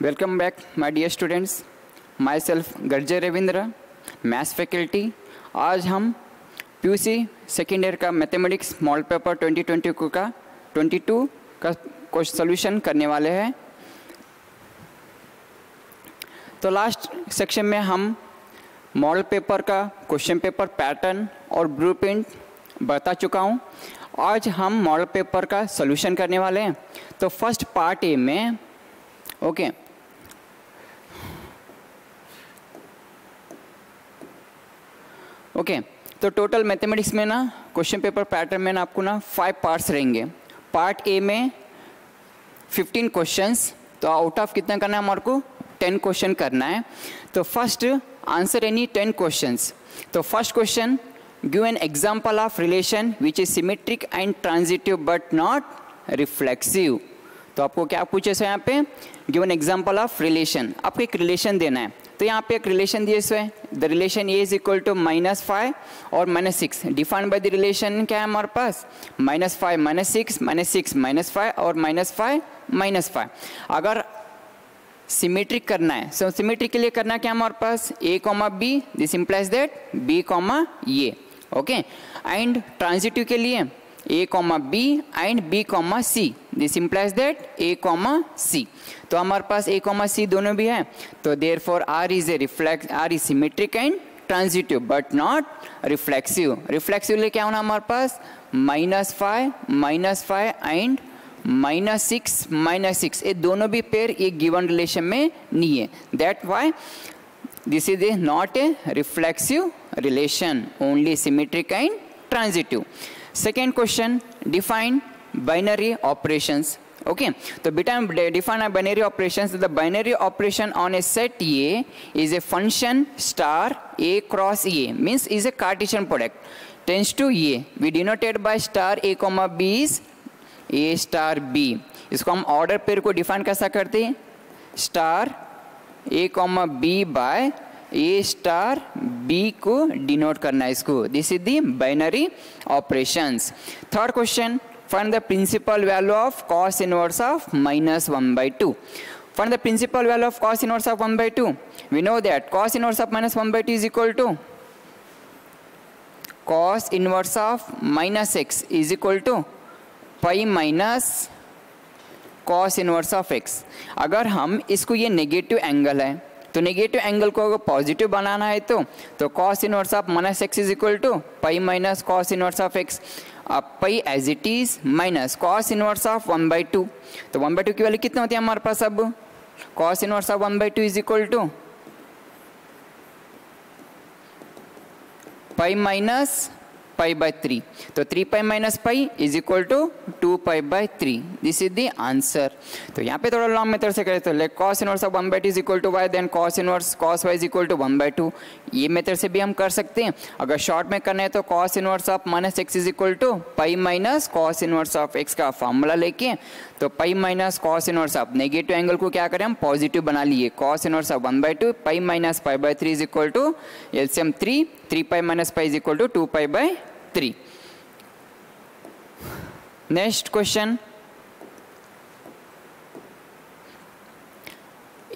Welcome back, my dear students. Myself Garjay Ravindra, maths faculty. आज हम PUC second year का mathematics model paper 2022 का question solution करने वाले हैं। तो लास्ट सेक्शन में हम मॉडल पेपर का क्वेश्चन पेपर पैटर्न और ब्लूप्रिंट बता चुका हूँ। आज हम मॉडल पेपर का सोल्यूशन करने वाले हैं। तो फर्स्ट पार्ट ए में ओके तो टोटल मैथमेटिक्स में ना क्वेश्चन पेपर पैटर्न में ना आपको ना 5 पार्ट्स रहेंगे। पार्ट ए में 15 क्वेश्चंस, तो आउट ऑफ कितना करना है हमारे को 10 क्वेश्चन करना है। तो फर्स्ट आंसर एनी 10 क्वेश्चंस। तो first question, give an example of relation which is symmetric and transitive but not reflexive. तो आपको क्या पूछे सो यहाँ पे, give an example of relation, आपको एक रिलेशन देना है। तो यहाँ पे एक रिलेशन दिए सो है, the relation A is equal to -5 और -6। डिफाइंड बाय द रिलेशन क्या है हमारे पास, -5 -6 -6 -5 और -5 -5। अगर सिमेट्रिक करना है, सो सिमेट्रिक के लिए करना क्या हमारे पास, a, b, this implies that b, a। Okay, and transitive के लिए a, b and b, c, this implies that a, c। तो हमारे पास a, c दोनों भी है। तो therefore r is symmetric and transitive but not reflexive. Reflexive लिए क्या होना हमारे पास, -5 एंड -6 ये दोनों भी पेयर एक गिवन रिलेशन में नहीं है। That why this is not a reflexive relation, only symmetric and transitive. Second question, define binary operations. Okay, तो define a binary operations. The binary operation on a set A is a function star A cross A, means is a Cartesian product, tends to A. We denoted by star A, B is A star B. इसको हम order pair को define कैसा करते हैं, star A, B by A star B को denote करना है इसको। This is the binary operations. Third question, find the principal value of cos inverse of -1/2. Find the principal value of cos inverse of 1/2. We know that cos inverse of -1/2 is equal to cos inverse of -x is equal to pi minus cos inverse of x। अगर हम इसको, ये negative angle है, तो negative angle को अगर positive बनाना है तो cos inverse of -x is equal to pi minus cos inverse of x। अब pi as it is minus cos inverse of 1/2। तो 1/2 की वैल्यू कितना होती है हमारे पास, अब cos inverse of 1/2 is equal to pi minus pi by 3। तो 3 pi minus pi is equal to 2 pi by 3। This is the answer. तो यहाँ पे थोड़ा लॉन्ग मेथड से करें तो like cos inverse of 1/2 is equal to y, then cos inverse cos y is equal to 1/2। ये method से भी हम कर सकते हैं। अगर शॉर्ट में करना है तो cos inverse of -x is equal to pi minus cos inverse of x का फॉर्मूला लेके, तो pi minus cos inverse of negative angle को क्या करें हम पॉजिटिव बना लिए, cos inverse of 1/2 pi minus pi by 3 is equal to LCM 3 pi minus pi is equal to 2 pi by 3। Next question,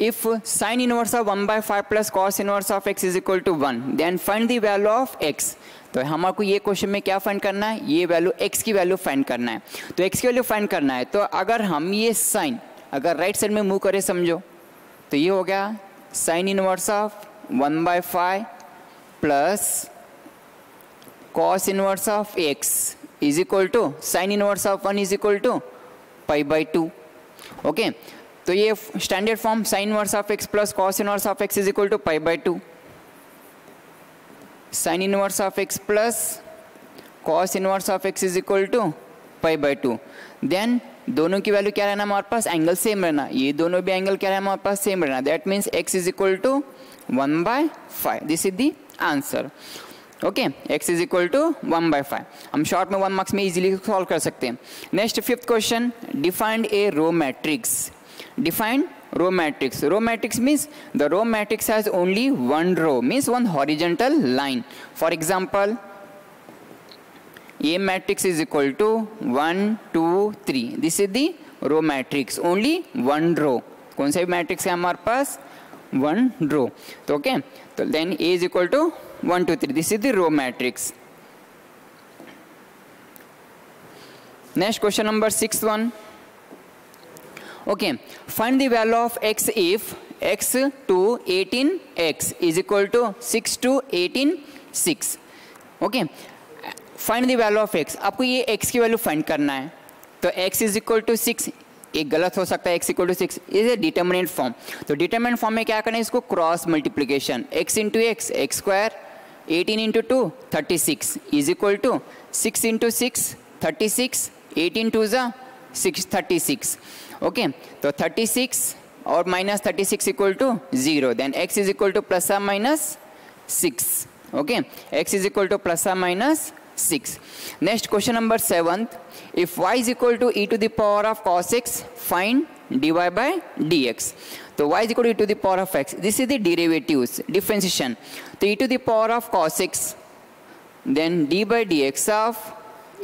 if sin inverse of 1/5 plus cos inverse of x is equal to 1, then find the value of x। तो हमको ये question में क्या find करना है, ये value x की value find करना है। तो x की वैल्यू फाइंड करना है, तो अगर हम ये साइन अगर राइट साइड में मूव करें समझो, तो ये हो गया sin inverse of 1/5 plus cos inverse of x is equal to sine inverse of 1 is equal to pi by 2। Okay, तो ये standard form sine inverse of x plus cos inverse of x is equal to pi by 2। Sine inverse of x plus cos inverse of x is equal to pi by 2। Then दोनों की value क्या रहना हमारे पास, angle same रहना, ये दोनों भी angle क्या रहना हमारे पास सेम रहना। That means x is equal to 1/5। This is the answer. Okay, x is equal to 1/5। हम शॉर्ट में 1 मार्क्स में इजीली सॉल्व कर सकते हैं। Next fifth question, defined a row matrix. Defined row matrix. Row matrix means the row matrix has only one row, means one horizontal line. For example A matrix is equal to 1, 2, 3. This is the row matrix, only one row. कौन सा भी matrix है हमारे पास 1 रो, तो okay, तो then A is equal to 1 2 3, this is the row matrix. Next question number 6 1, okay, find the value of x if x to 18x is equal to 6 to 18 6, okay, find the value of x, आपको ये x की value find करना है, तो x is equal to 6, एक गलत हो सकता है, x equal to 6 is a determinant form, तो डिटर्मिनेंट फॉर्म में क्या करना है, इसको cross multiplication, x into x x square, 18 into 2 36 is equal to 6 into 6 36, 18 two ज़ा 6 36, ओके, तो 36 और minus 36 equal to 0, then x is equal to plus और minus 6, okay, x is equal to plus और minus 6। Next question number 7, if y is equal to e to the power of cos x find dy by dx, तो y is equal to e to the power of x, this is the derivatives differentiation, तो e to the power of cos x then d by dx of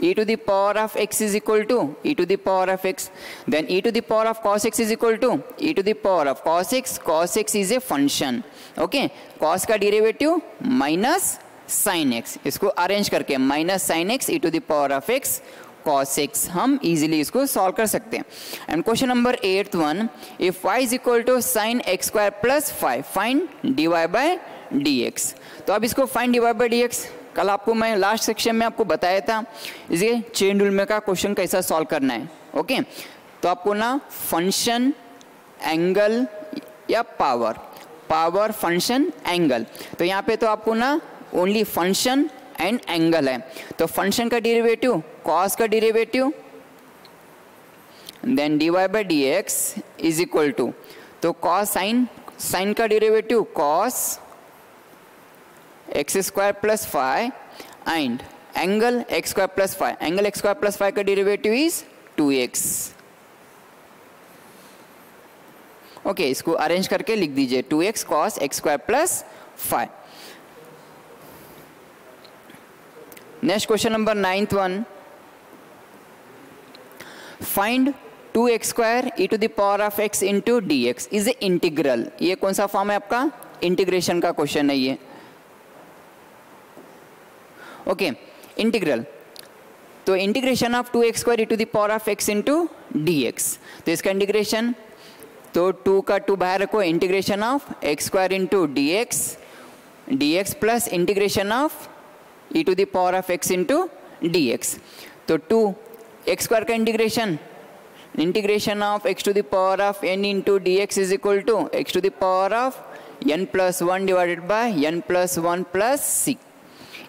e to the power of x is equal to e to the power of x, then e to the power of cos x is equal to e to the power of cos x, cos x is a function, okay, cos का derivative minus sin x, इसको arrange करके minus sin x e to the power of x cos x हम easily इसको solve कर सकते हैं। And question number 8 1, if y is equal to sin x square plus 5 find dy by dx, तो अब इसको फाइंड dy by dx कल आपको मैं लास्ट सेक्शन में आपको बताया था, इसे चेन रूल में का क्वेश्चन कैसा सॉल्व करना है, ओके, तो आपको ना फंक्शन एंगल या पावर, पावर फंक्शन एंगल, तो यहाँ पे तो आपको ना ओनली फंक्शन एंड एंगल है, तो फंक्शन का डेरिवेटिव कॉस का derivative then dy by dx is equal to, तो कॉस साइन, साइन का derivative cos x square plus 5 and angle x square plus 5, angle x square plus 5 का derivative is 2x, okay, इसको arrange करके लिख दीजिए 2x cos x square plus 5। Next question number 9th 1, find 2x square e to the power of x into dx is a integral, ये कौन सा form है आपका, इंटीग्रेशन का क्वेश्चन है ये, ओके, इंटीग्रल, तो integration of 2x square e to the power of x into dx, तो इसका इंटीग्रेशन, तो 2 का 2 बाहर रखो, integration of x square into dx plus integration of e to the power of x into dx, तो 2 x square का integration, integration of x to the power of n into dx is equal to x to the power of n plus 1 divided by n plus 1 plus c,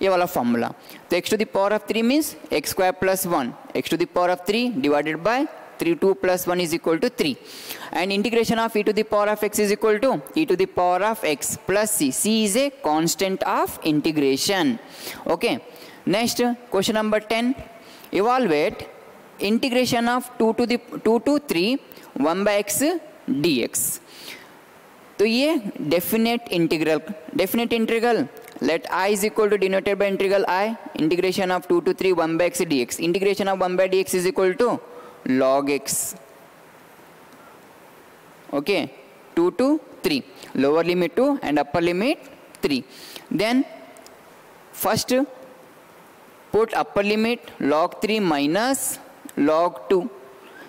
ये वाला formula, तो x to the power of 3 means x square plus 1, x to the power of 3 divided by 3, 2 plus 1 is equal to 3, and integration of e to the power of x is equal to e to the power of x plus c, c is a constant of integration, okay. Next question number 10, evaluate integration of 2 to 3 1 by x dx, तो ये definite integral, let I is equal to denoted by integral I, integration of 2 to 3 1 by x dx, integration of 1 by dx is equal to log x, okay, 2 to 3, lower limit 2 and upper limit 3, then first put upper limit log 3 minus log 2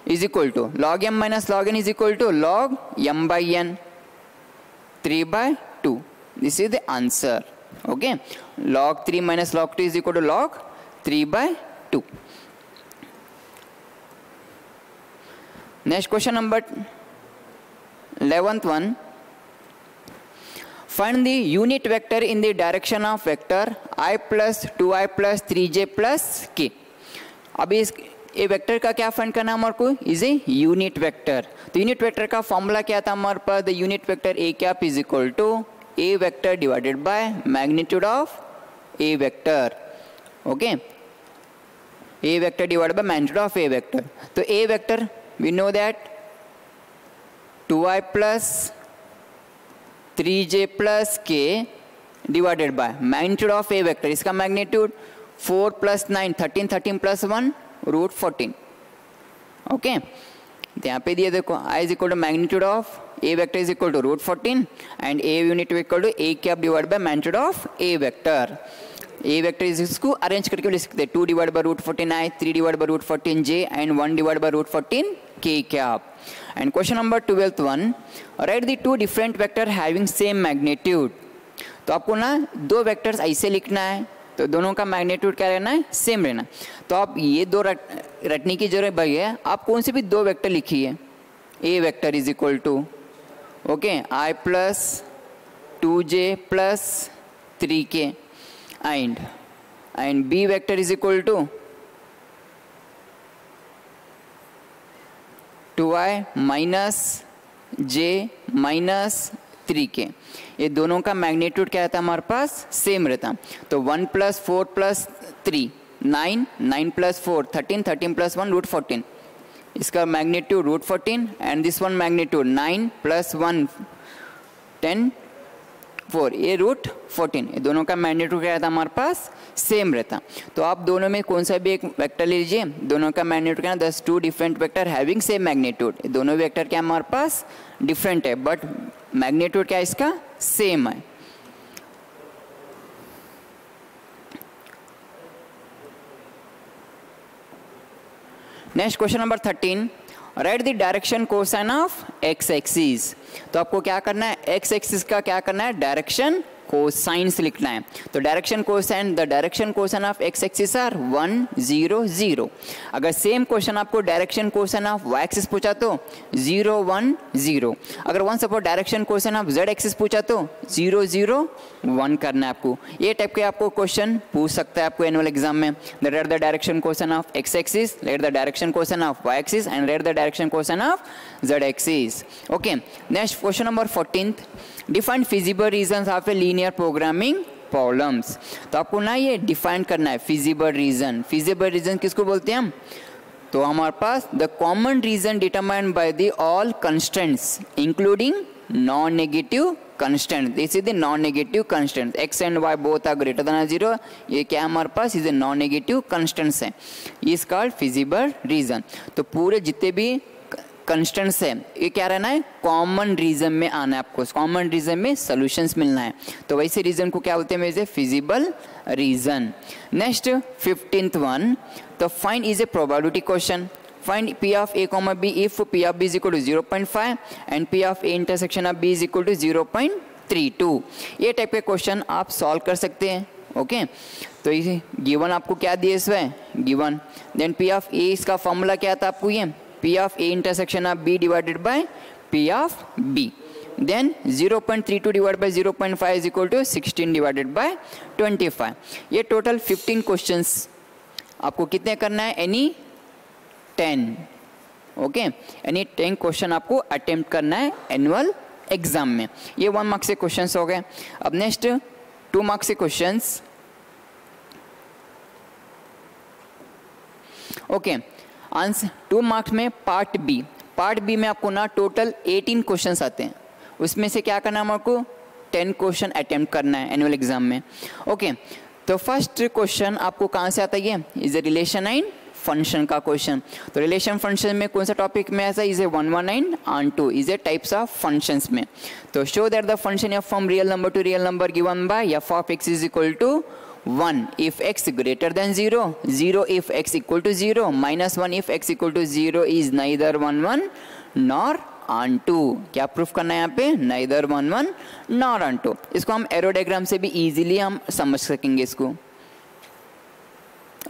is equal to log m minus log n is equal to log m by n, 3 by 2, this is the answer, okay, log 3 minus log 2 is equal to log 3 by 2. Next question number 11th one, find the unit vector in the direction of vector I plus 2i plus 3j plus k. अभी इस ए vector का क्या find करना है हमारे को, is a unit vector, तो unit vector का फॉर्मूला क्या था हमारे पास, the unit vector a cap is equal to a vector divided by magnitude of A vector, okay, a vector divided by magnitude of A vector, तो a vector we know that 2i plus 3j plus k divided by magnitude of A vector, इसका magnitude 4 plus 9 13, 13 plus 1 root 14, okay, तो यहाँ पे दिया देखो I is equal to magnitude of A vector is equal to √14 and A unit equal to A cap divide by magnitude of A vector. A vector is इसको arrange करके लिख सकते हैं 2 divide by √14 I, 3 divide by √14 J and 1 divide by √14 K cap. And question number 12th one, right the two different vector having same magnitude. तो आपको ना दो vectors ऐसे लिखना है, तो दोनों का मैग्नीट्यूड क्या रहना है, सेम रहना. तो आप ये दो रटने की जरूरत भाई है, आप कौन से भी दो वेक्टर लिखिए. A vector is equal to okay I plus 2J plus 3K and B vector is equal to 2I minus J minus 3K. ये दोनों का मैग्नीट्यूड क्या रहता है हमारे पास, सेम रहता. तो 1 प्लस 4 प्लस 3 9, 9 प्लस 4 13, 13 प्लस 1 √14. इसका magnitude √14 and this one magnitude 9 plus 1 10 4, ये √14. ये दोनों का मैग्नीट्यूड क्या रहता है हमारे पास, सेम रहता. तो आप दोनों में कौन सा भी एक वेक्टर लीजिए, दोनों का मैग्नीट्यूड क्या है, 2 different vector having same magnitude. दोनों वेक्टर क्या हमारे पास डिफरेंट है बट मैग्नीट्यूड क्या इसका सेम है. Next question number 13, right the direction cosine of x axis. तो आपको क्या करना है, एक्स एक्सिस का क्या करना है, डायरेक्शन कोसाइंस लिखना है. तो direction cosine, the direction cosine of x axis are 1 0 0. अगर सेम क्वेश्चन आपको direction cosine of y axis पूछा तो 0 1 0. अगर one suppose direction cosine of z axis पूछा तो 0 0 1 करना है आपको. ये टाइप के आपको क्वेश्चन पूछ सकता है आपको एनुअल एग्जाम में. Let the direction cosine of x axis, let the direction cosine of y axis and let the direction cosine of z axis. Okay, next question number 14, define feasible regions of a linear programming problems. तो आपको ना ये define करना है feasible region. Feasible region किसको बोलते हैं हम, तो हमारे पास the common region determined by the all constraints including non negative constant. This is the non negative constant. X and y both are greater than 0. ये क्या हमारे पास is a non negative constants है. Is called feasible region. तो पूरे जितने भी constants है ये क्या रहना है, कॉमन रीजन में आना है आपको. कॉमन रीजन में सॉल्यूशंस मिलना है. तो वैसे रीजन को क्या बोलते हैं मेरे, feasible region. Next 15th one, तो find is a probability question. Find P of A, B if P of B is equal to 0.5 and P of A intersection of B is equal to 0.32. ये type के question आप solve कर सकते हैं. Okay, तो ये given आपको क्या दिए इसमें, given. Then P of A इसका फॉर्मूला क्या था आपको, ये P of A intersection of B divided by P of B. Then 0.32 divided by 0.5 is equal to 16 divided by 25. ये टोटल 15 क्वेश्चंस आपको कितने करना है, एनी 10. ओके, एनी 10 क्वेश्चन आपको अटेम्प्ट करना है एनुअल एग्जाम में. ये 1 मार्क्स के क्वेश्चंस हो गए. अब नेक्स्ट 2 मार्क्स के क्वेश्चंस. ओके, आंसर 2 मार्क्स में पार्ट बी में आपको ना टोटल 18 क्वेश्चंस आते हैं. उसमें से क्या करना है हमको, 10 क्वेश्चन अटेम्प्ट करना है एनुअल एग्जाम में. ओके, तो फर्स्ट क्वेश्चन आपको कहाँ से आता है, is a relation and function का क्वेश्चन. तो रिलेशन फंक्शन में कौन सा टॉपिक में ऐसा, is a 119 on 2 is a types of functions में. तो show that the function f from real number to real number given by f of x is equal to 1 if x greater than 0, 0 if x equal to 0, -1 if x equal to 0 is neither 1 1 nor on 2. क्या proof करना है यहाँ पे, neither 1 1 nor on 2. इसको हम arrow diagram से भी easily हम समझ सकेंगे इसको.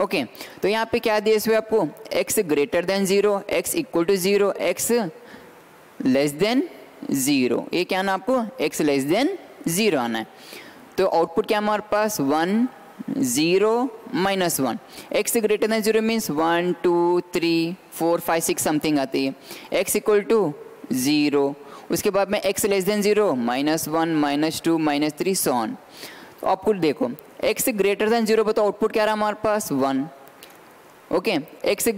ओके, तो यहाँ पे क्या दिया इसमें आपको, x greater than 0, x equal to 0, x less than 0. ये क्या ना आपको x लेस देन 0 आना है. तो आउटपुट क्या हमारे पास 1 0 -1. x greater than 0 means 1 2 3 4 5 6 something आती है. x equal to 0. उसके बाद में x less than 0 -1 -2 -3 so on. तो आउटपुट देखो, x ग्रेटर देन 0 बताओ आउटपुट क्या रहा हमारे पास 1. ओके, x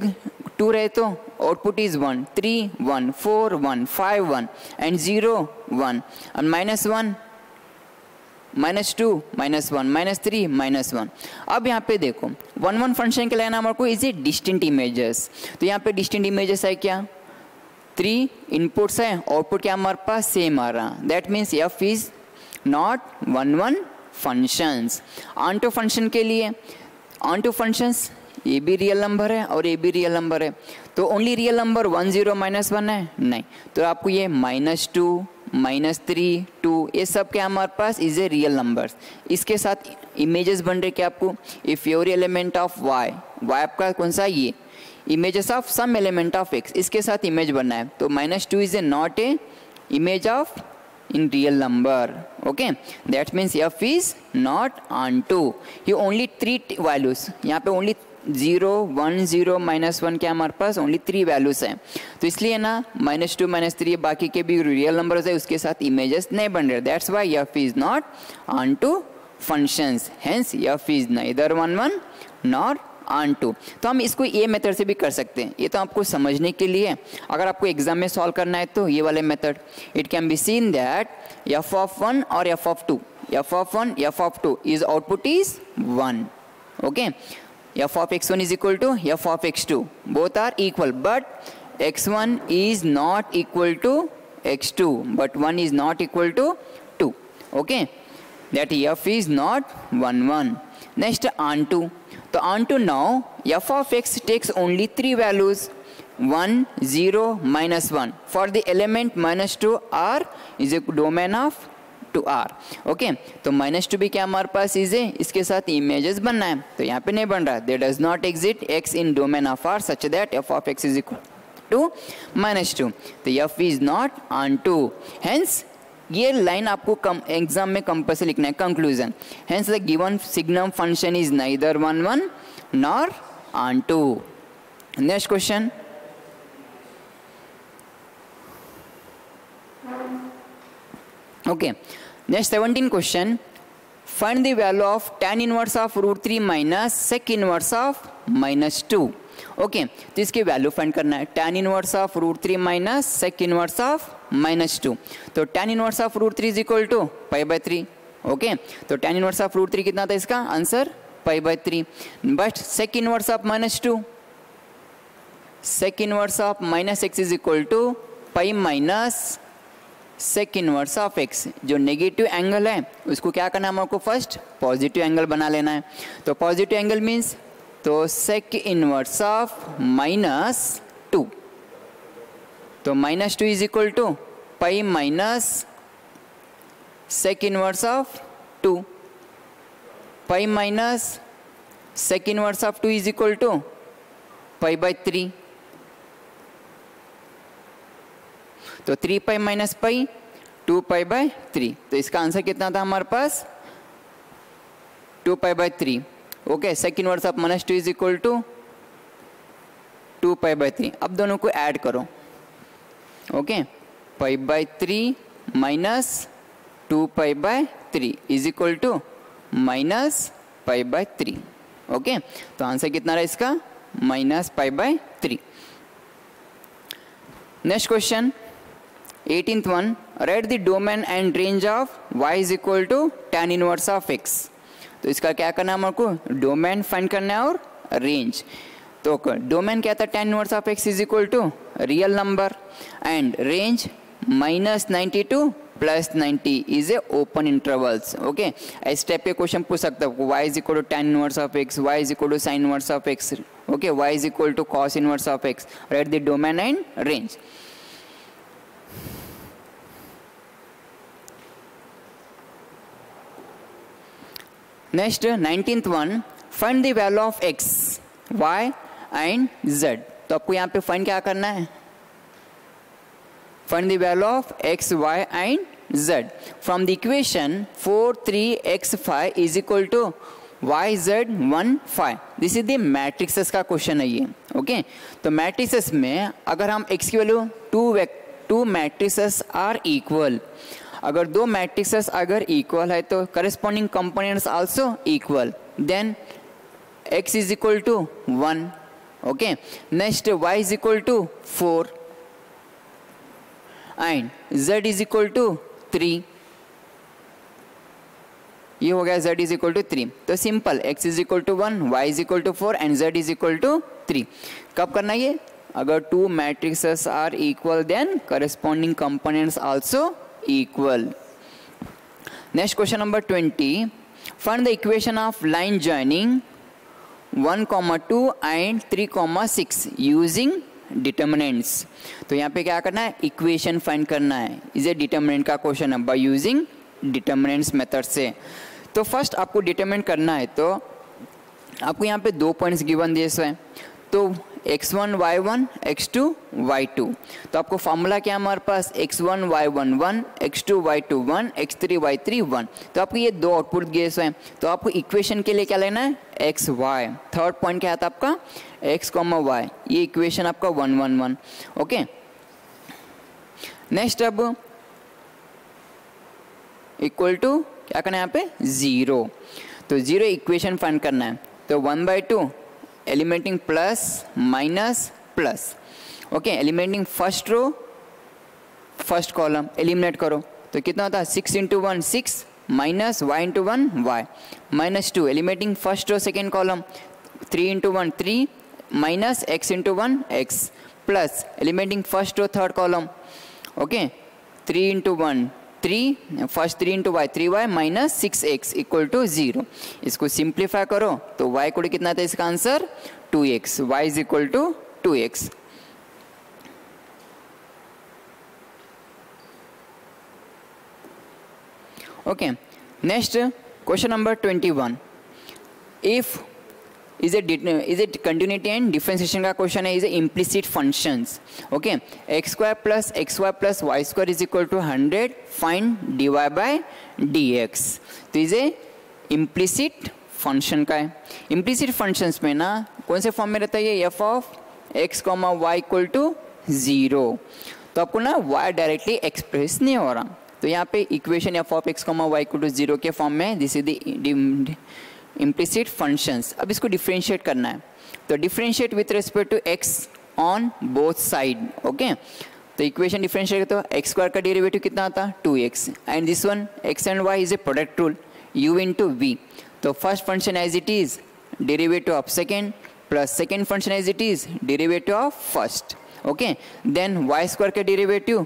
2 रहे तो आउटपुट इज 1 3 1 4 1 5 1 एंड 0 1 और -1 -2 -1 -3 -1. अब यहाँ पे देखो 1 1 फंक्शन के लेना हमारे को इज ए डिस्टिंक्ट इमेजेस. तो यहाँ पे डिस्टिंक्ट इमेजेस है क्या, 3 इनपुट्स हैं, आउटपुट क्या हमारे पास सेम आ रहा, that means f is not 1 1 functions. Onto function के लिए ऑन टू फंक्शंस ये भी रियल नंबर है और ये भी रियल नंबर है, तो ओनली रियल नंबर 1 0 -1 है नहीं, तो आपको ये -2 -3 2 ये सब क्या हमारे पास इज ए रियल नंबर्स। इसके साथ इमेजेस बन रहे क्या आपको, if your element of y, y आपका कौन सा ये images of some element of x, इसके साथ इमेज बनना है, तो -2 is a not a image of in real number, okay, that means f is not onto, you only 3 values, यहाँ पे only 0 1 0 -1 क्या हमारे पास ओनली 3 वैल्यूज हैं, तो इसलिए ना -2 -3 बाकी के भी रियल नंबर्स है उसके साथ इमेजेस नहीं बन रहे, that's why f is not onto functions, hence f is neither 1 1 nor onto। तो हम इसको ये मेथड से भी कर सकते हैं, ये तो आपको समझने के लिए, अगर आपको एग्जाम में सॉल्व करना है तो ये वाले method, it can be seen that f of 1 और f of 2, f of 1 f of 2 is output is 1, okay, f of x1 is equal to f of x2, both are equal, but x1 is not equal to x2, but 1 is not equal to 2, okay, that f is not 1 1। next onto, तो onto now f of x takes only 3 values 1 0 -1 for the element -2 r is a domain of 2r, okay, तो -2 भी क्या हमारे पास is है, इसके साथ images बनना है, तो यहाँ पे नहीं बन रहा, there does not exist x in domain of r such that f of x is equal to -2, तो f is not onto, hence ये लाइन आपको एग्जाम में कंपल्सरी लिखना है, conclusion, hence the given signum function is neither 1 1 nor onto। Next question, okay, next 17 question, find the value of tan inverse of √3 minus sec inverse of -2, okay, तो इसकी value find करना है, tan inverse of √3 minus sec inverse of -2, तो tan inverse of √3 is equal to π/3, okay, तो tan inverse of √3 कितना था इसका answer π/3, but sec inverse of -2, sec inverse of -x is equal to π minus sec inverse of x, जो negative angle है उसको क्या करना है हमको, फर्स्ट पॉजिटिव एंगल बना लेना है, तो पॉजिटिव एंगल मीन्स तो sec इनवर्स ऑफ -2, तो -2 is equal to π minus sec inverse of 2, π minus sec inverse of 2 is equal to π/3, तो 3π माइनस π 2π/3, तो इसका आंसर कितना था हमारे पास 2π/3, okay, sec inverse of -2 is equal to 2π/3, अब दोनों को ऐड करो, okay, π/3 minus 2π/3 is equal to minus π/3, okay, तो आंसर कितना रहा इसका -π/3। Next question 18th one, right the domain and range of y is equal to tan inverse of x, तो इसका क्या करना है हमको, डोमेन फाइंड करना है और रेंज, तो डोमेन क्या था, tan inverse of x is equal to real number and range -90 to +90 is a open intervals, okay, इस टाइप के क्वेश्चन पूछ सकता है, y is equal to tan inverse of x, y is equal to sin inverse of x, okay, y is equal to cos inverse of x, write the domain and range. Next 19th one, find the value of x, y and z, तो आपको यहाँ पे find क्या करना है, find the value of x, y and z from the equation 4 3 x 5 is equal to y z 1 5, this is the matrices का question है ये, ओके, तो मैट्रिसेस में अगर हम x की वैल्यू 2 मैट्रिसेस आर इक्वल, अगर दो मैट्रिसेस अगर इक्वल है तो corresponding components also equal, then x is equal to 1, okay, next y is equal to 4 and z is equal to 3, ये हो गया z इज इक्वल टू 3, तो simple x is equal to 1, y is equal to 4 and z is equal to 3, कब करना है ये अगर two matrices are equal then corresponding components also equal. Next question number 20, find the equation of line joining 1,2 and 3,6 using determinants. तो यहाँ पे क्या करना है, इक्वेशन फाइंड करना है। इसे डिटर्मिनेंट का क्वेश्चन है बाय यूजिंग डिटर्मिनेंट्स मेथड से। तो फर्स्ट आपको डिटर्मिनेंट करना है, तो आपको यहाँ पे 2 पॉइंट्स गिवन दिए हैं, तो x1 y1 x2 y2। तो आपको फॉर्मूला क्या है हमारे पास, x1 y1 1, x2 y2 1, x3 y3 1। तो आपको ये 2 आउटपुट दिए हैं, तो आपको इक्वेशन के लिए क्या लेना है, x y। थर्ड पॉइंट क्या था आपका x, y, ये इक्वेशन आपका 1 1 1। ओके, नेक्स्ट अब इक्वल टू क्या करना है यहाँ पे 0। तो 0 इक्वेशन फाइंड करना है, तो 1/2 element in plus minus plus. Okay, element in first row first column eliminate करो, तो कितना होता है 6 × 1 6 minus y × 1 y minus 2 element in first row second column 3 × 1 3 minus x × 1 x plus element in first row third column. Okay, 3 × 1 3 first 3 × y 3y minus 6x equal to 0। इसको simplify करो तो y को कितना था इसका answer 2x, y is equal to 2x। Okay, next question number 21, if is a continuity and differentiation का question है, is a implicit functions. Okay, x² plus xy plus y² is equal to 100, find dy by dx। तो is a implicit function का है। Implicit functions में ना कौन से form में रहता है ये, f of x, y equal to 0। तो आपको ना y डायरेक्टली एक्सप्रेस नहीं हो रहा, तो यहाँ पे equation f of x, y equal to 0 के फॉर्म में, this is the implicit functions. अब इसको डिफरेंशिएट करना है, तो differentiate with respect to x on both side. Okay, तो इक्वेशन डिफरेंशिएट तो x² का डेरिवेटिव कितना आता 2x, and this one x and y is a product rule u into v। तो first function as it is derivative of second plus second function as it is derivative of first. Okay, then y² का derivative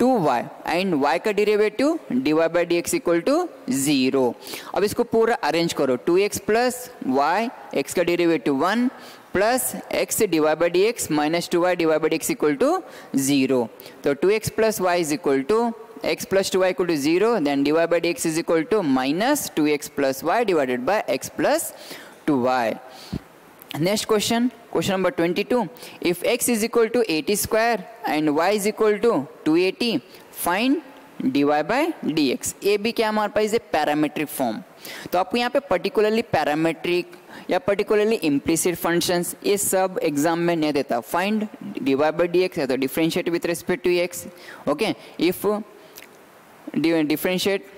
2y and y का derivative dy by dx equal to 0। अब इसको पूरा arrange करो, 2x plus y, x का derivative 1 plus x dy by dx minus 2y dy by dx equal to 0। तो 2x plus y is equal to x plus 2y equal to 0, then dy by dx is equal to minus 2x plus y divided by x plus 2y। Next question, question number 22, if x is equal to 80 square and y is equal to 280, find dy by dx। ए भी क्या हमारे पास है parametric form. तो आपको यहाँ पे पर्टिकुलरली पैरामीट्रिक या पर्टिकुलरली इम्प्लिसिट फंक्शंस ये सब एग्जाम में नहीं देता। फाइंड dy बाई dx है तो differentiate with respect to x। Okay, if differentiate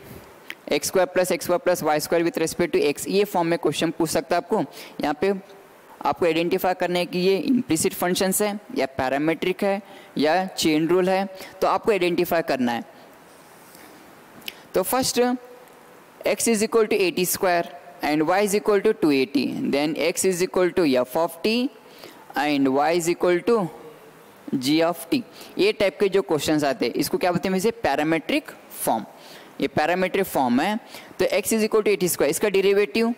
x² plus xy plus y² with respect to x, ये फॉर्म में क्वेश्चन पूछ सकता है आपको। यहाँ पे आपको आइडेंटिफाई करना है कि ये इम्प्लिसिट फंक्शंस है या पैरामीट्रिक है या चेन रूल है, तो आपको आइडेंटिफाई करना है। तो first x is equal to 80 square and y is equal to 280, then x is equal to f of t and y is equal to g of t। ये type के जो questions आते हैं इसको क्या बोलते हैं, वैसे पैरामीट्रिक फॉर्म। ये पैरामीट्रिक फॉर्म है। तो x is equal to 80 square, इसका derivative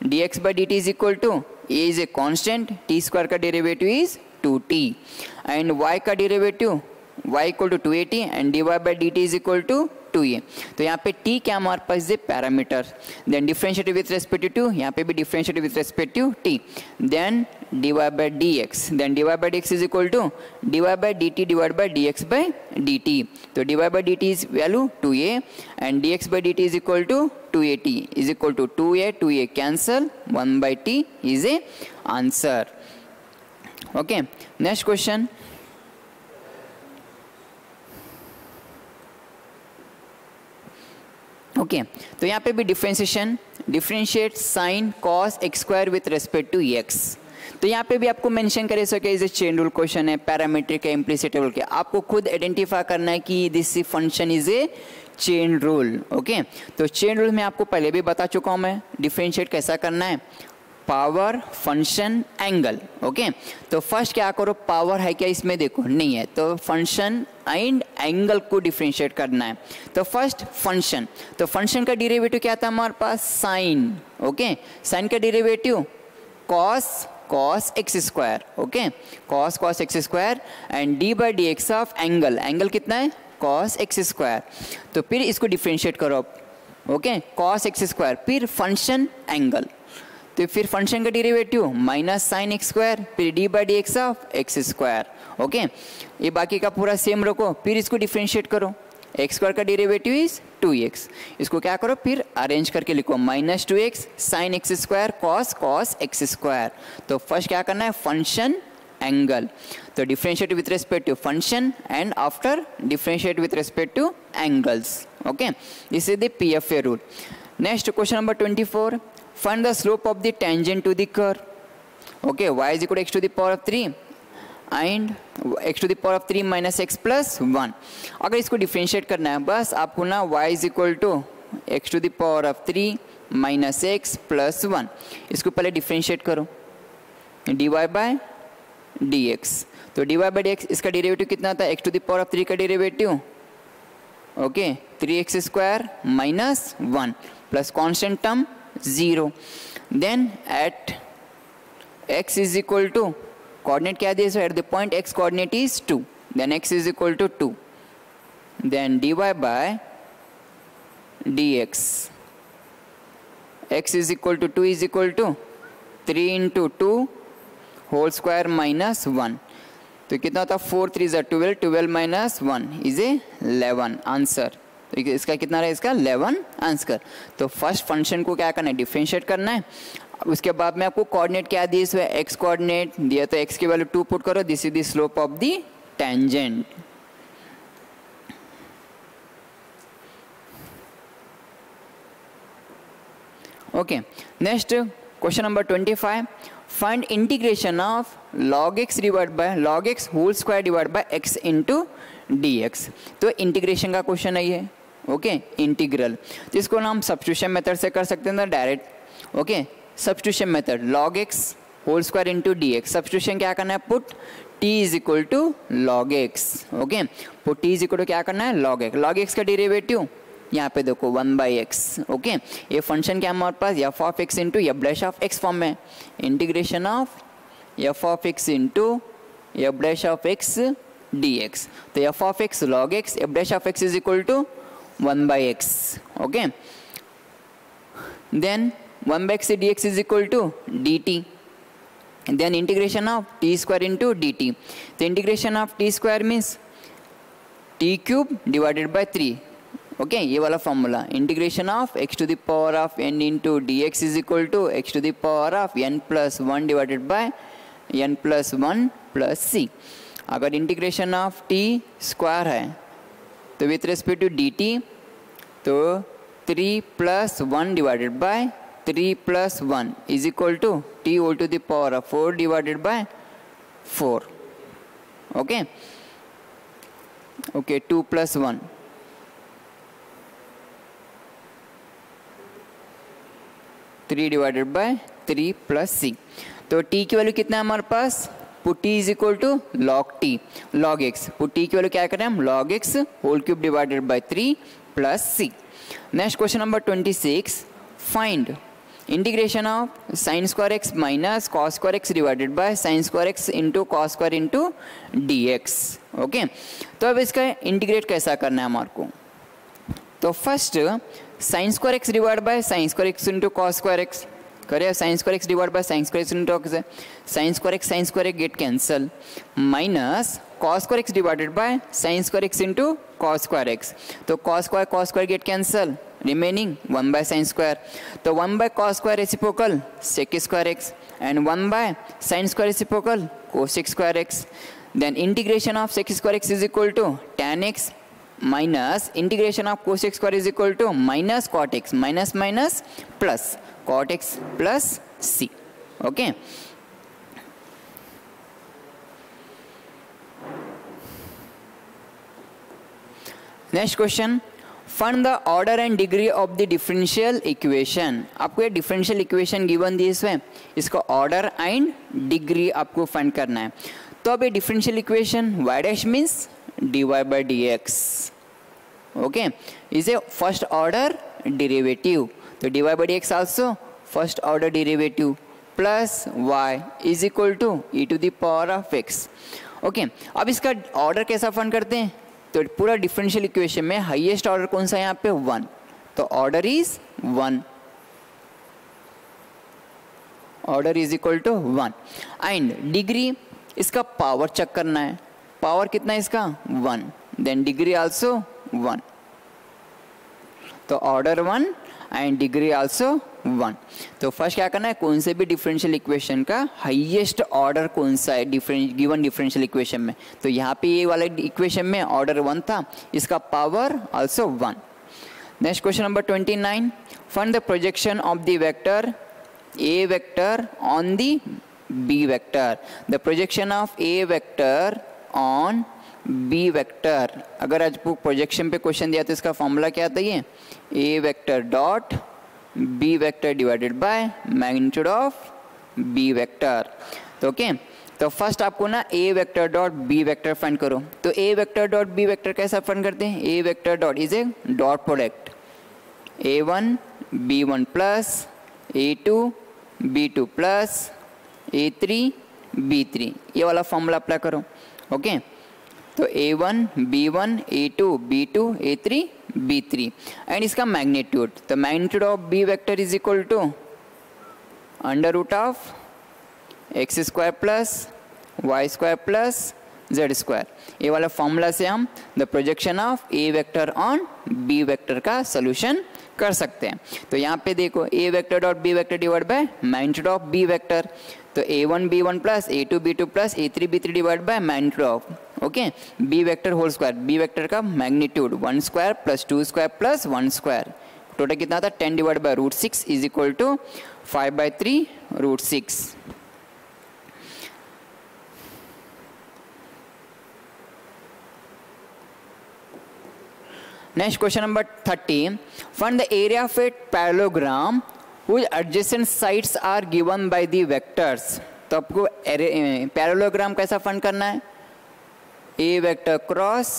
dx by dt is equal to a is a constant, t square का derivative is 2t and y का derivative y equal to 280 and dy by dt is equal to 2a। तो यहाँ पे t क्या हमारे पास है parameter, then differentiate with respect to, यहाँ पे भी differentiate with respect to t, then dy by dx, then dy by dx is equal to dy by dt divide by dx by dt। तो dy by dt is value 2a and dx by dt is equal to 280 is equal to 2a cancel 1 by t is a answer. Okay, next question, okay तो यहाँ पे भी differentiation, differentiate sine cos x² with respect to x। तो यहाँ पे भी आपको mention करे सके is a chain rule question है, पैरामीट्रिक है, इम्प्लिसिट रूल के, आपको खुद आइडेंटिफाई करना है कि this function is a chain rule. Okay, तो चेन रूल में आपको पहले भी बता चुका हूँ मैं डिफरेंशिएट कैसा करना है। Power, function, angle. ओके, तो फर्स्ट क्या करो, पावर है क्या इसमें, देखो नहीं है, तो फंक्शन एंड एंगल को डिफरेंशिएट करना है। तो फर्स्ट फंक्शन, तो फंक्शन का डेरिवेटिव क्या था हमारे पास, साइन। ओके, साइन का derivative cos x square. Okay, cos x square and d by d x of angle, angle कितना है, cos x स्क्वायर। तो फिर इसको डिफरेंशिएट करो आप। ओके, cos x स्क्वायर, फिर फंक्शन एंगल, तो फिर फंक्शन का derivative minus sine x square, फिर d by d x of x square. Okay, ये बाकी का पूरा सेम रखो, फिर इसको डिफरेंशिएट करो। एक्स स्क्वायर का डेरिवेटिव इज 2x, इसको क्या करो फिर अरेंज करके लिखो, minus 2x sine x square cos x square. तो फर्स्ट क्या करना है, फंक्शन एंगल, तो differentiate with respect to function and after differentiate with respect to angles. Okay, this is the PFA rule. Next question number 24, find the slope of the tangent to the curve. Okay, y is equal to x to the power of 3 and x to the power of 3 minus x plus 1। अगर इसको differentiate करना है, बस आपको ना y is equal to x to the power of 3 minus x plus 1, इसको पहले differentiate करो, dy by dx। तो dy by dx इसका डेरिवेटिव कितना था, x to the power of 3 का derivative, okay 3x square minus 1 plus constant term 0, then at x is equal to, coordinate क्या दिया, at the point x coordinate is 2, then x is equal to 2, then dy by dx, x is equal to 2 is equal to 3 into 2 whole square minus 1, तो कितना होता, 4 3 ज़ा 12, 12 minus 1 is a 11 answer. तो इसका कितना रहा, इसका 11 आंसर। तो फर्स्ट फंक्शन को क्या करना है, डिफरेंशिएट करना है। उसके बाद में आपको कोऑर्डिनेट क्या दिए, इसमें एक्स कोऑर्डिनेट दिया, तो एक्स की वैल्यू 2 पुट करो, this is the slope of the tangent. Okay, next question number 25, find integration of log x divide by log x whole square divide by x into dx। तो integration का question है ये। Okay, integral, जिसको हम substitution method से कर सकते हैं ना direct. Okay, substitution method log x whole square into dx, substitution क्या करना है, put t is equal to log x। Okay, put t is equal to क्या करना है, log x, log x का डेरिवेटिव यहाँ पे देखो 1/x। ओके, ये फंक्शन क्या हमारे पास, f of x into f dash of x form में, integration of f of x into f dash of x dx। तो f of x log x, f dash of x is equal to 1/x। Okay, then 1/x dx is equal to dt, then integration of t square into dt। तो integration of t square means t cube divided by 3। Okay, ये वाला formula, integration of x to the power of n into dx is equal to x to the power of n plus 1 divided by n plus 1 plus c। अगर integration of t square है तो with respect to dt, तो 3 plus 1 divided by 3 plus 1 is equal to t whole to the power of 4 divided by 4। Okay, okay 2 plus 1, 3 divided by 3 plus c। तो t की value कितना है हमारे पास, put t is equal to log t, log x, put t की value क्या करें हम, log x whole cube divided by 3 plus c। Next question number 26, find integration of sine square x minus cos square x divided by sine square x into cos square into dx। Okay, तो अब इसका integrate कैसा करना है हमारे को, तो first sine square x divide by sine square x into cos square x करें, sine square x divide by sine square x into sine square x get cancel, minus cos square x divided by sine square x into cos square x। तो cos square get cancel, remaining 1 by sine square. तो 1 by cos square reciprocal sec square x and 1 by sine square reciprocal cosec square x। Then integration of sec square x is equal to tan x minus integration of cosec square is equal to minus cot x, minus minus plus cot x plus c। Okay, next question, find the order and degree of the differential equation. आपको ये differential equation given दी इसमें, इसका order and degree आपको find करना है। तो अब ये differential equation y dash means dy by dx, okay, is a first order derivative. तो dy by dx also first order derivative plus y is equal to e to the power of x। Okay, अब इसका order कैसा find करते हैं? तो पूरा differential equation में highest order कौन सा है यहाँ पे? 1, तो order is 1, order is equal to 1। And degree, इसका पावर चेक करना है, पावर कितना है इसका? 1, देन डिग्री आल्सो 1, तो ऑर्डर 1 एंड डिग्री आल्सो 1। तो फर्स्ट क्या करना है, कौन से भी डिफरेंशियल इक्वेशन का हाईएस्ट ऑर्डर कौन सा है गिवन डिफरेंशियल इक्वेशन में। तो यहाँ पे ये वाला इक्वेशन में ऑर्डर 1 था, इसका power also 1। Next question number 29, find the projection of the vector A vector on the B vector. The projection of A vector on B vector. अगर आज प्रोजेक्शन पे क्वेश्चन दिया तो इसका फॉर्मूला क्या आता है? A vector dot b vector divided by magnitude of b vector. तो ओके, तो फर्स्ट आपको ना a vector dot b vector find करो। तो a vector dot b vector कैसा फाइंड करते हैं? A vector dot is a dot product a1 b1 plus a2 b2 plus a3 b3, ये वाला फॉर्मूला अप्लाई करो। ओके, तो a1 b1 a2 b2 a3 b3 and इसका magnitude, तो magnitude of b vector is equal to under root of x square plus y square plus z square. ये वाला formula से हम the projection of A vector on B vector का solution कर सकते हैं। तो यहाँ पे देखो a vector dot b vector divide by magnitude of b vector, तो a1 b1 plus a2 b2 plus a3 b3 divide by magnitude of, okay, B vector whole square, b vector का magnitude 1 square plus 2 square plus 1 square, total कितना था? 10 divide by root 6 is equal to 5/3 root 6। Next question number 30, find the area of a parallelogram whose adjacent sides are given by the vectors। तो आपको parallelogram कैसा find करना है? A vector cross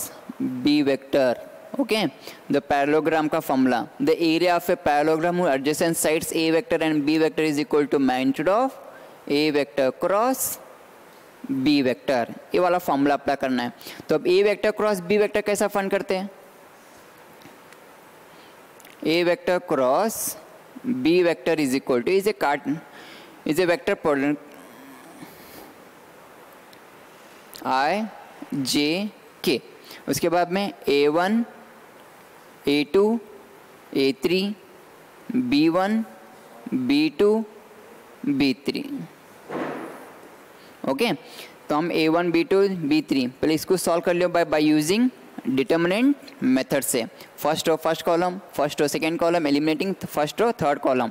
b vector, okay, the parallelogram का formula, the area of a parallelogram whose adjacent sides a vector and b vector is equal to magnitude of A vector cross b vector, ये वाला formula apply करना है। तो अब a vector cross b vector कैसा find करते हैं? A vector cross B vector is equal to is a vector product I J K। उसके बाद में A1 A2 A3 B1 B2 B3, okay. तो हम A1 B2 B3 पहले इसको सॉल्व कर लियो बाय यूजिंग डिटर्मिनेंट मेथड से। First row first column, first row second column, eliminating first row third column.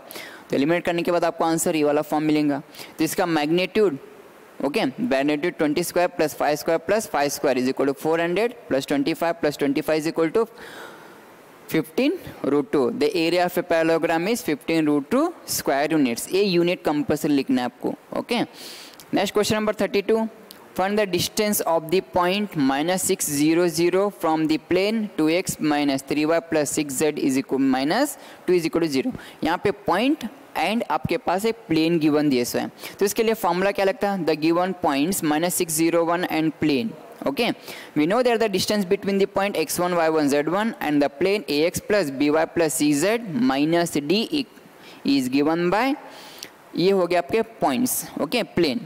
तो एलिमिनेट करने के बाद आपको आंसर ये वाला फॉर्म मिलेगा। तो इसका magnitude, okay, magnitude 20 square plus 5 square plus 5 square is equal to 400 plus 25 is equal to 15 root 2। The area of a parallelogram is 15 root 2 square units. ये यूनिट कंपल्सरी लिखना है आपको, okay. Next question number 32, find the distance of the point minus 6 0 0 from the plane 2x minus 3y plus 6z is equal minus 2 is equal to 0। यहाँ पे point and आपके पास एक plane given दिए हुए हैं। तो इसके लिए फॉर्मूला क्या लगता है? The given points minus 6 0 1 and plane, okay, we know that the distance between the point x1 y1 z1 and the plane ax plus by plus cz minus d is given by, ये हो गया आपके points, okay, plane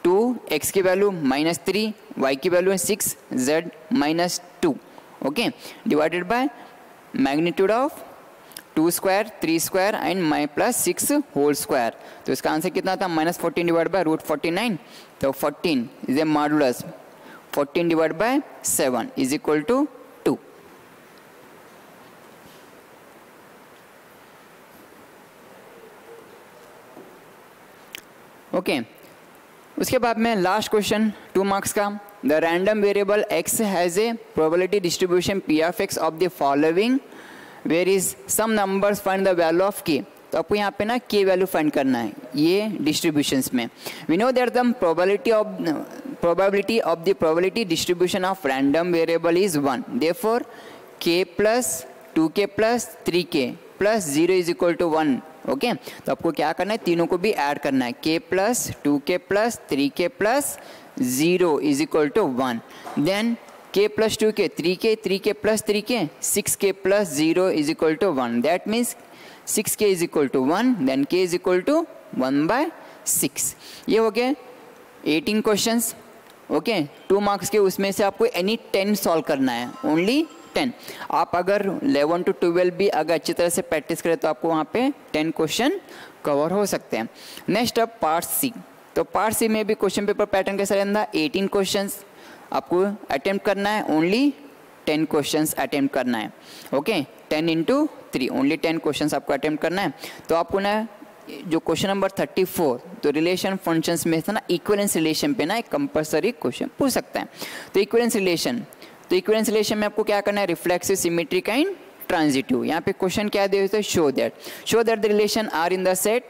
2 x की value -3, y की value है 6, z -2, okay, divided by magnitude of 2 square 3 square and plus 6 whole square. तो इसका answer कितना था? -14 डिवाइड बाय रूट 49। तो 14 is a modulus 14 divide by 7 is equal to 2। Okay, उसके बाद में लास्ट क्वेश्चन 2 मार्क्स का, the random variable x has a probability distribution p of x of the following where is some numbers find the value of k। तो आपको यहाँ पे ना k value find करना है ये डिस्ट्रीब्यूशंस में। We know that the probability of the probability distribution of random variable is 1, therefore k plus 2k plus 3k plus 0 is equal to 1। Okay, तो आपको क्या करना है, तीनों को भी ऐड करना है, k plus 2k plus 3k plus 0 is equal to 1। Then k plus 2k 3k 3k plus 3k 6k plus 0 is equal to 1। That means 6k is equal to 1, then k is equal to 1/6। ये हो गए 18 questions. Okay, 2 marks के, उसमें से आपको any 10 solve करना है, only 10। आप अगर 11 to 12 भी अगर अच्छी तरह से प्रैक्टिस करें तो आपको वहाँ पे 10 क्वेश्चन कवर हो सकते हैं। नेक्स्ट अब पार्ट सी। तो पार्ट सी में भी क्वेश्चन पेपर पैटर्न कैसा रहता है, 18 क्वेश्चंस आपको अटेम्प्ट करना है, ओनली 10 क्वेश्चंस अटेम्प्ट करना है। ओके, 10 into 3, ओनली 10 क्वेश्चंस आपको अटेम्प्ट करना है। तो आपको ना जो क्वेश्चन नंबर 34, तो रिलेशन फंक्शंस में था ना, इक्विवेलेंस रिलेशन पे ना एक कंपलसरी क्वेश्चन पूछ सकता है। तो इक्विवेलेंस रिलेशन में आपको क्या करना है, रिफ्लेक्सिव, सिमेट्रिक एंड ट्रांजिटिव। यहाँ पे क्वेश्चन क्या दे होते, show that the relation R in the set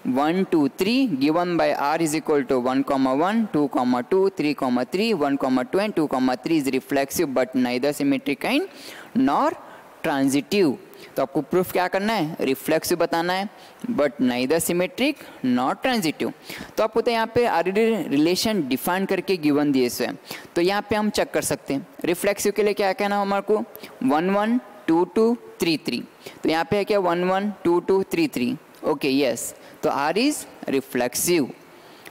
1 2 3 given by R is equal to 1, 1, 2, 2, 3, 3, 1, 2 and 2, 3 is reflexive but neither symmetric and nor transitive. तो आपको प्रूफ क्या करना है, रिफ्लेक्सिव बताना है but neither symmetric not transitive. तो आपको तो यहाँ पे ऑलरेडी रिलेशन डिफाइन करके गिवन दिए हुए हैं, तो यहाँ पे हम चेक कर सकते हैं। रिफ्लेक्सिव के लिए क्या कहना हमारे को, 1 1 2 2 3 3। तो यहाँ पे है क्या, 1 1 2 2 3 3। ओके, यस, तो आर इज रिफ्लेक्सिव।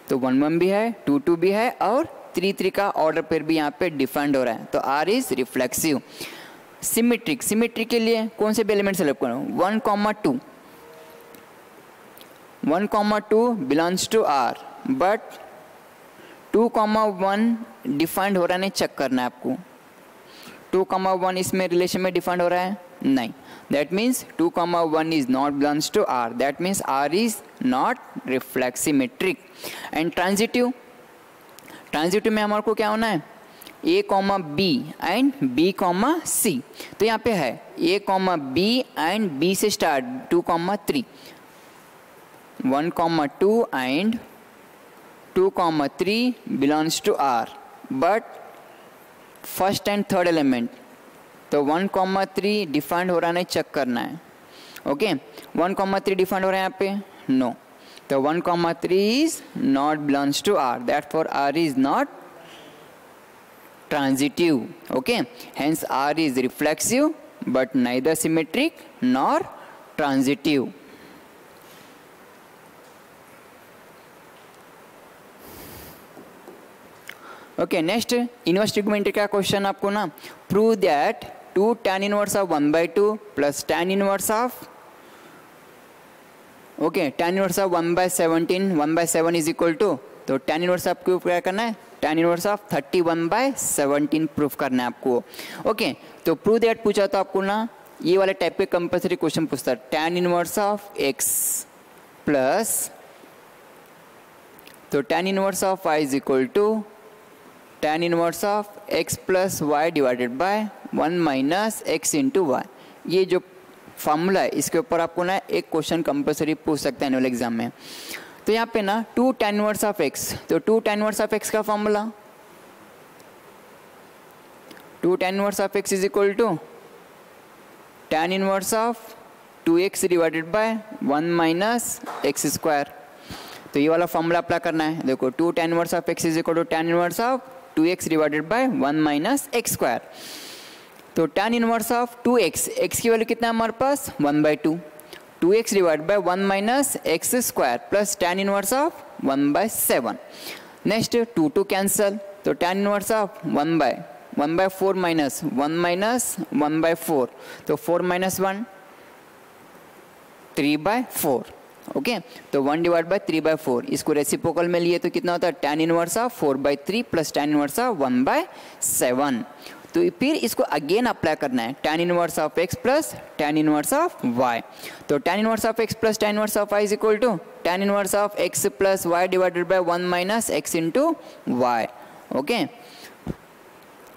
तो 1 1 भी है, 2 2 भी है और 3 3 का ऑर्डर पर भी यहाँ पे डिफाइंड हो रहा है, तो आर इज रिफ्लेक्सिव। सिमेट्रिक के लिए कौन से एलिमेंट सेलेक्ट करो, 1 2 belongs to R, but 2 1 defined हो रहा है, नहीं चेक करना है आपको। 2 1 इसमें रिलेशन में डिफाइंड हो रहा है, नहीं, that means 2 1 is not belongs to R, that means R is not reflex symmetric. And transitive में हमारे को क्या होना है, a, b and b, c। तो यहाँ पे है a, b एंड b से start 2 3, 1 2 and 2 3 belongs to r, but first and third element, तो 1 3 डिफाइंड हो रहा है, नहीं चेक करना है। ओके, 1 3 डिफाइंड हो रहा है यहाँ पे, नो, तो 1 3 is not belongs to r, that for r is not transitive. Okay, hence R is reflexive but neither symmetric nor transitive. Okay, next inverse trigonometry का क्वेश्चन आपको ना, prove that 2 tan inverse of 1/2 plus tan inverse of tan inverse of 1/17 1/7 is equal to, तो tan inverse आपको क्या करना है, tan inverse of 31/17 proof करना है आपको। ओके, तो प्रूव दैट पूछा तो आपको ना ये वाले टाइप के कंपलसरी क्वेश्चन पूछता है, tan inverse of x plus, तो tan inverse of y is equal to tan inverse of x plus y divided by 1 minus x into y. ये जो फॉर्मूला है इसके ऊपर आपको ना एक क्वेश्चन कंपलसरी पूछ सकते हैं एनुअल एग्जाम में। तो यहाँ पे ना 2 tan इनवर्स ऑफ x, तो 2 tan इनवर्स ऑफ x का formula 2 tan inverse of x is equal to tan inverse of 2x divided by 1 minus x square. तो ये वाला फॉर्मूला अप्लाई करना है। देखो 2 tan inverse of x is equal to tan inverse of 2x divided by 1 minus x square. तो tan inverse of 2x, x की value कितना है हमारे पास, 1/2, 2x divide by 1 minus x square plus tan inverse of 1/7। Next 2 cancel, तो tan inverse of 1/4 minus 1 minus 1/4, तो 4 minus 1 3/4। Okay, तो 1 divide bye 3/4, इसको रेसिप्रोकल में लिए तो कितना होता है, tan inverse of 4/3 plus tan inverse of 1/7। तो फिर इसको अगेन अप्लाई करना है, tan inverse of x plus tan inverse of y। तो tan inverse of x plus tan inverse of y is equal to tan inverse of x plus y divided by 1 minus x into y. Okay,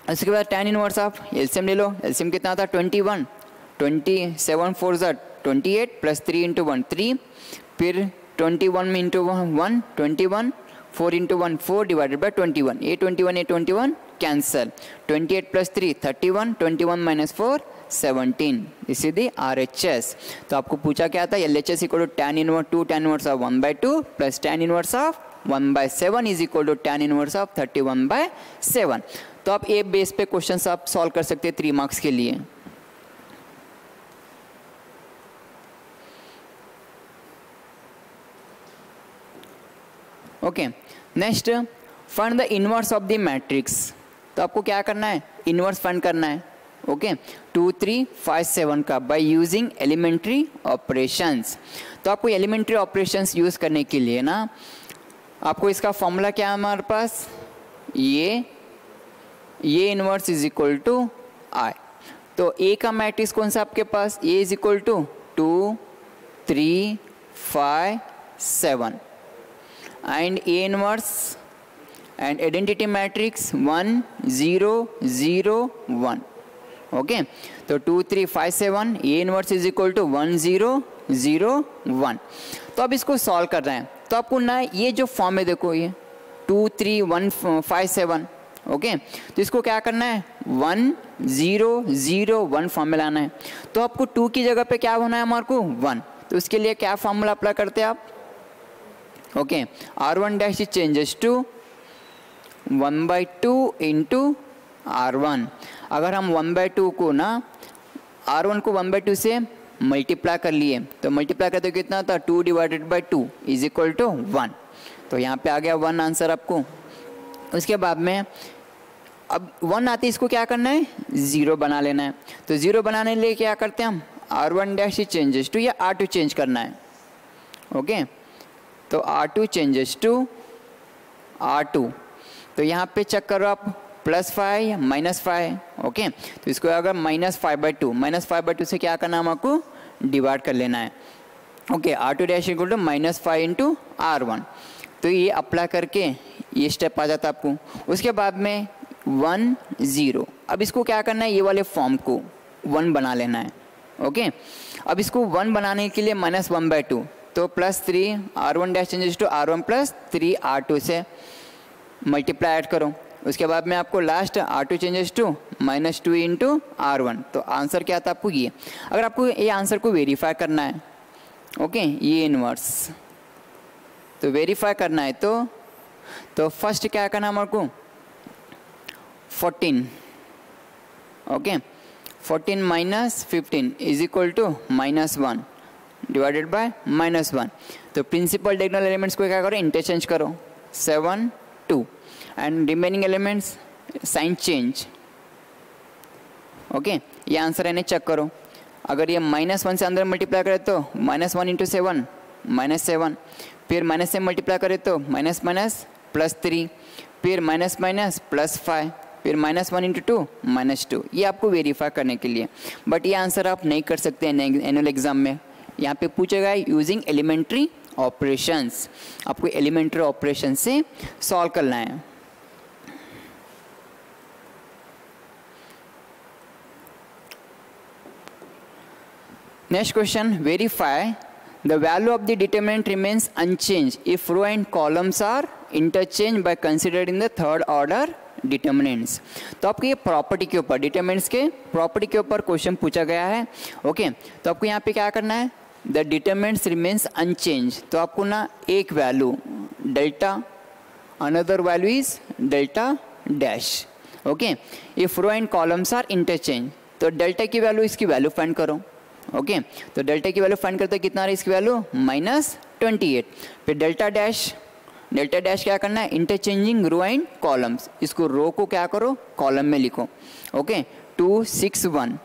उसके बाद tan inverse of LCM ले लो, LCM कितना था 21, 27 4 ज़ा 28 plus 3 into 1 3, फिर 21 into 1 21, 4 into 1 4 divided by 21, ए 21 cancel, 28 plus 3 31, 21 minus 4 17, this is the RHS। तो आपको पूछा क्या था, LHS equal to tan inverse 2 tan inverse of 1/2 plus tan inverse of 1/7 is equal to tan inverse of 31/7। तो आप ए बेस पे क्वेश्चन आप सॉल्व कर सकते हैं 3 मार्क्स के लिए। Okay, next find the inverse of the matrix. तो आपको क्या करना है, इनवर्स फाइंड करना है। ओके 2 3 5 7 का बाय यूजिंग एलिमेंट्री ऑपरेशंस। तो आपको एलिमेंट्री ऑपरेशंस यूज करने के लिए ना आपको इसका फॉर्मूला क्या है हमारे पास, ये इनवर्स इज इक्वल टू आई। तो ए का मैट्रिक्स कौन सा आपके पास, ए is equal to 2 3 5 7 and A inverse and identity matrix 1 0 0 1। Okay तो 2 3 5 7 A inverse is equal to 1 0 0 1। तो अब इसको सॉल्व कर रहे हैं तो आपको ना ये जो फॉर्म है देखो, ये 2 3 1 5 7। ओके तो इसको क्या करना है 1 0 0 1 फॉर्म में लाना है। तो आपको 2 की जगह पे क्या होना है हमारे को 1। तो उसके लिए क्या फॉर्मूला अप्लाई करते हैं आप, okay R1 dash is changes to 1/2 into R1। अगर हम 1/2 को ना R1 को 1/2 से मल्टीप्लाई कर लिए तो मल्टीप्लाई करते तो कितना था 2 divided by 2 is equal to 1। तो यहाँ पे आ गया 1 आंसर आपको। उसके बाद में अब 1 आते इसको क्या करना है 0 बना लेना है। तो 0 बनाने के लिए क्या करते हैं हम R1 dash is changes to या R2 चेंज करना है। ओके तो R2 चेंजेस टू R2। तो यहाँ पे चेक करो आप +5 -5। ओके तो इसको अगर -5/2 से क्या करना है हमको डिवाइड कर लेना है। Okay R2 dash equal to -5 into R1। तो ये अप्लाई करके ये स्टेप आ जाता है आपको। उसके बाद में 1 0। अब इसको क्या करना है ये वाले फॉर्म को 1 बना लेना है। ओके अब इसको 1 बनाने के लिए -1/2 तो +3 R1 dash changes to R1 plus 3 R2 से मल्टीप्लाई ऐड करो। उसके बाद में आपको last R2 changes to -2 into R1। तो आंसर क्या था आपको ये। अगर आपको ये आंसर को वेरीफाई करना है ओके ये इनवर्स तो वेरीफाई करना है तो फर्स्ट क्या करना है हमारे को 14। Okay 14 minus 15 is equal to -1 divided by -1। तो प्रिंसिपल डायगोनल एलिमेंट्स को क्या करो इंटरचेंज करो 7 2 and remaining elements sign change. Okay ये आंसर है चेक करो। अगर ये -1 से अंदर मल्टीप्लाई करे तो -1 इंटू 7 -7, फिर माइनस से मल्टीप्लाई करे तो +3, फिर +5, फिर -1 इंटू 2 -2। ये आपको वेरीफाई करने के लिए, बट ये आंसर आप नहीं कर सकते एनुअल एग्जाम में। यहाँ पे पूछेगा यूजिंग एलिमेंट्री ऑपरेशंस, आपको एलिमेंट्री ऑपरेशन से सॉल्व करना है। Next question, verify the value of the determinant remains unchanged if row and columns are interchanged by considering the third order determinants। तो आपको ये प्रॉपर्टी के ऊपर डिटरमिनेंट्स के प्रॉपर्टी के ऊपर क्वेश्चन पूछा गया है। ओके तो आपको यहाँ पे क्या करना है द डिटरमिनेंट्स रिमेन्स अनचेंज। तो आपको ना एक value delta, another value is delta dash. Okay if row and columns are interchange तो डेल्टा की वैल्यू इसकी वैल्यू फाइंड करो। ओके तो डेल्टा की वैल्यू फाइंड करते कितना रही इसकी वैल्यू -28। फिर डेल्टा डैश क्या करना है इंटरचेंजिंग रो एंड कॉलम्स। इसको रो को क्या करो कॉलम में लिखो। ओके 2 6 1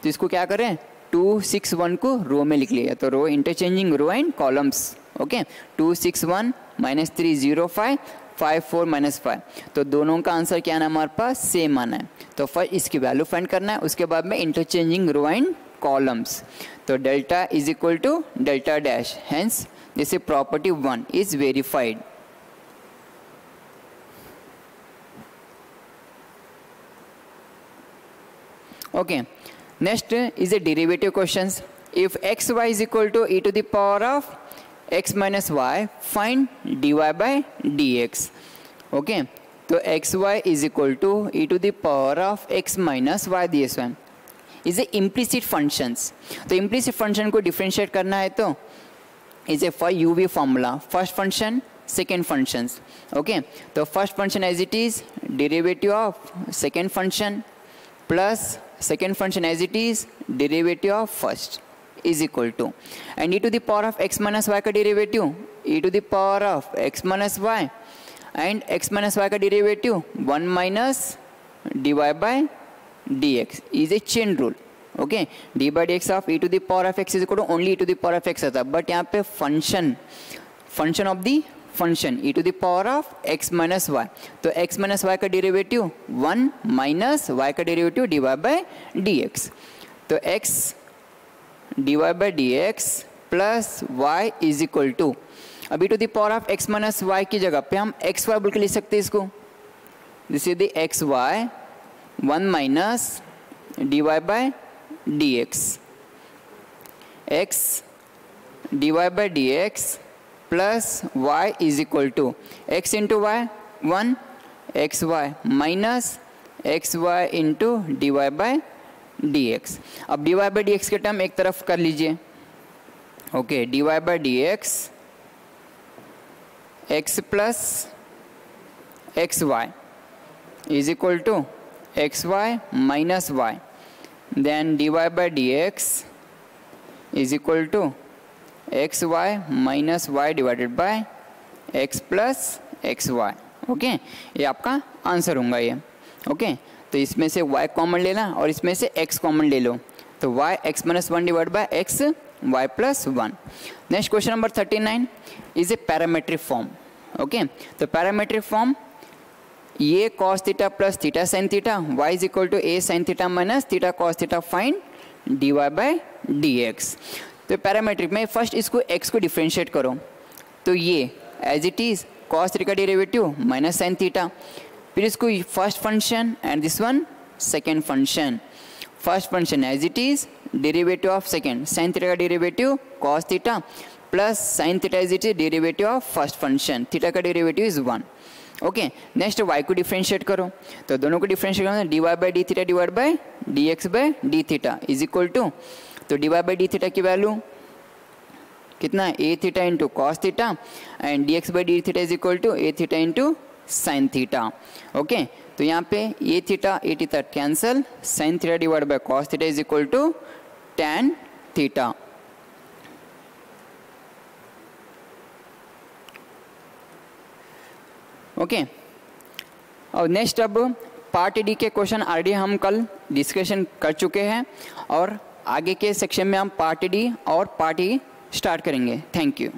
तो इसको क्या करें 2 6 1 को रो में लिख लिया तो row interchanging row and columns. Okay 2 6 1 -3 0 5 5 4 -5। तो दोनों का आंसर क्या है हमारे पास सेम आना है। तो फर्स्ट इसकी वैल्यू फाइंड करना है, उसके बाद में इंटरचेंजिंग रो एंड columns। तो delta is equal to delta dash, hence this property 1 is verified. Okay, next is a derivative questions. If xy is equal to e to the power of x minus y, find dy by dx. Okay, तो xy is equal to e to the power of x minus y ds1 is a implicit functions. तो implicit function को differentiate करना है तो is a for uv formula, first function second functions. Okay, तो first function as it is derivative of second function plus second function as it is derivative of first is equal to, and e to the power of x minus y का derivative e to the power of x minus y and x minus y का derivative 1 minus dy by dx is a chain rule. Okay, d by dx of e to the power of x is equal to only e to the power of x आता, but यहाँ पे function of the function e to the power of x minus y, तो x minus y का derivative 1 minus y का derivative dy by dx, तो x dy by dx plus y is equal to, अभी to the power of x minus y की जगह पे हम x Y बोल के लिख सकते हैं इसको. This is the x y 1 minus d y by d x, x d y by d x plus y is equal to x into y 1 x y minus x y into d y by d x. अब d y by d x के term एक तरफ कर लीजिए. Okay, d y by d x x plus xy is equal to xy minus y, then dy by dx is equal to xy minus y divided by x plus xy. Okay, ये आपका answer होगा ये. Okay, तो इसमें से y common लेना और इसमें से x कॉमन ले लो, तो y x minus 1 divided by x y plus 1. Next question number 39 is a parametric form. Okay, तो पैरामेट्रिक फॉर्म ये cos theta plus theta sine theta y is equal to a sine theta minus theta cos theta find dy by dx. तो parametric में first इसको x को differentiate करो, तो ये as it is cos theta का derivative minus sine theta, फिर इसको first function and this one second function. First function as it is derivative of second sine theta का derivative cos theta plus sine theta is it is derivative of first function, theta का derivative is 1. Okay, next y को differentiate करो, तो दोनों को differentiate करो, dy by d theta divide by dx by d theta is equal to, तो dy by d theta की value कितना है a theta into cos theta and dx by d theta is equal to a theta into sine theta. Okay, तो यहाँ पे a theta cancel, sine theta divide by cos theta is equal to tan theta. Okay, और next अब part D के question already हम कल discussion कर चुके हैं और आगे के सेक्शन में हम पार्ट डी और पार्ट ई स्टार्ट करेंगे. Thank you.